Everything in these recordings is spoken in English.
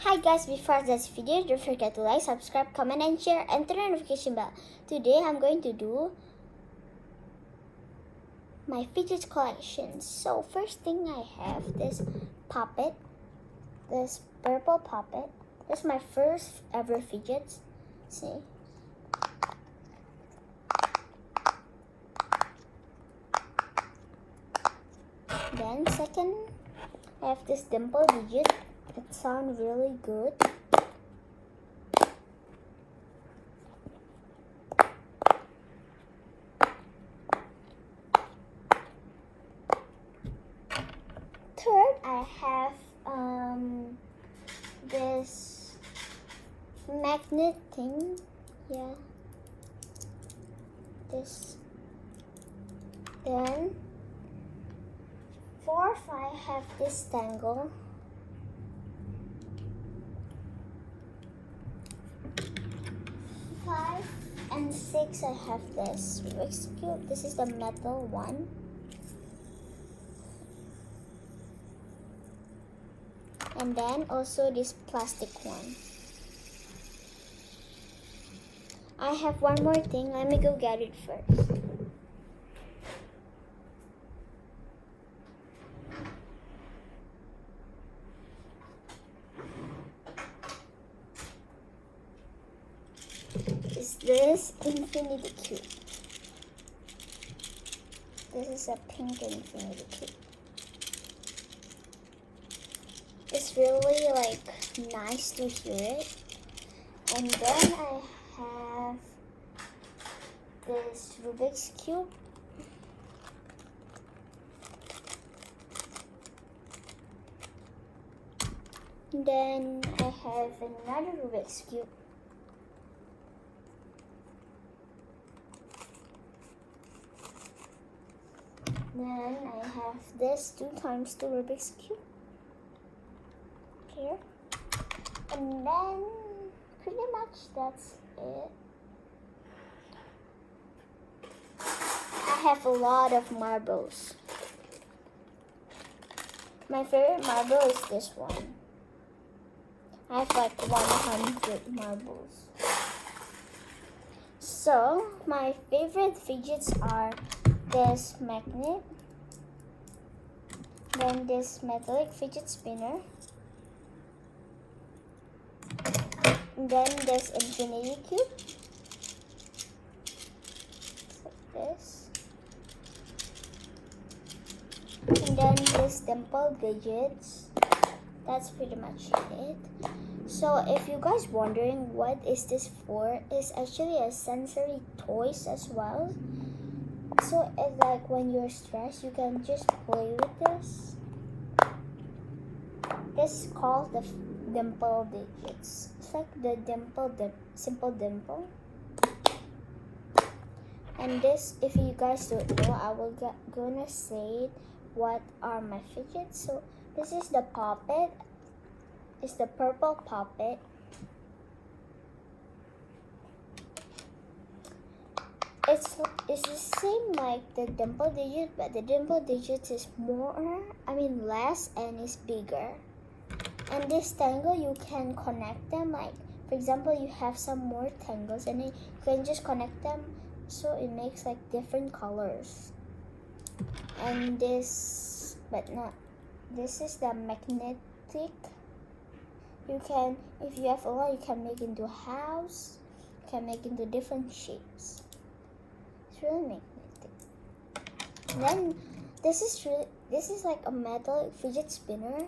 Hi guys, before this video, don't forget to like, subscribe, comment and share and turn on notification bell. Today I'm going to do my fidget collection. So first thing I have this puppet, this purple puppet. This is my first ever fidget. See? Then second, I have this dimple digit. It sounds really good. Third, I have this magnet thing. Yeah. This. Then fourth, I have this tangle. 5 and 6, I have this Rubik's Cube. This is the metal one. And then also this plastic one. I have one more thing. Let me go get it first. Is this infinity cube? This is a pink infinity cube. It's really like nice to hear it. And then I have this Rubik's Cube. Then I have another Rubik's Cube. Then I have this 2x2 Rubik's Cube here. And then pretty much that's it. I have a lot of marbles. My favorite marble is this one. I have like 100 marbles. So my favorite fidgets are this magnet, then this metallic fidget spinner, and then this infinity cube, like this, and then this dimple digits. That's pretty much it. So if you guys wondering what is this for, it's actually a sensory toys as well. So it's like when you're stressed, you can just play with this. This is called the dimple digits. It's like the simple dimple. And this, if you guys don't know, I will gonna say what are my fidgets. So this is the puppet. It's the purple puppet. It's the same like the dimple digit, but the dimple digits is less and is bigger. And this tangle, you can connect them. Like for example, you have some more tangles, and then you can just connect them, so it makes like different colors. And this, this is the magnetic. You can, if you have a lot, you can make into a house. You can make into different shapes. It's really magnetic. And then this is like a metal fidget spinner.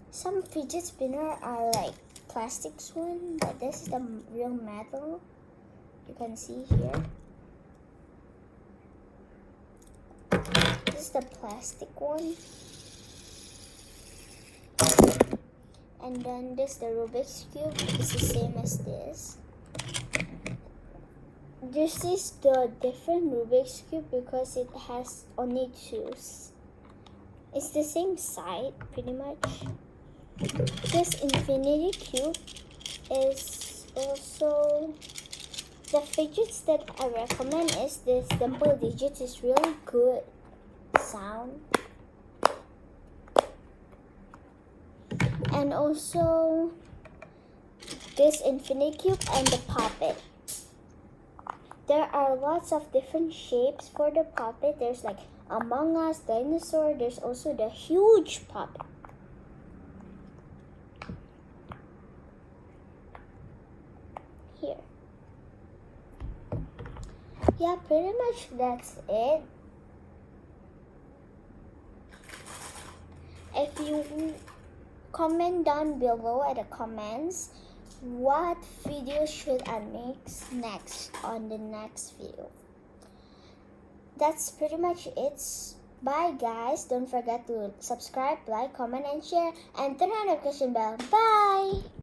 Some fidget spinner are like plastics one, but this is the real metal. You can see here. This is the plastic one. And then this, the Rubik's Cube, is the same as this. This is the different Rubik's Cube because it has only 2. It's the same side, pretty much. This infinity cube is also the fidgets that I recommend. Is this dimple digits is really good sound. And also this infinity cube and the puppet. There are lots of different shapes for the puppet. There's like Among Us, dinosaur. There's also the huge puppet. Here. Yeah, pretty much that's it. If you comment down below at the comments what video should I make next on the next video. That's pretty much it. Bye guys. Don't forget to subscribe, like, comment, and share, and turn on the notification bell. Bye.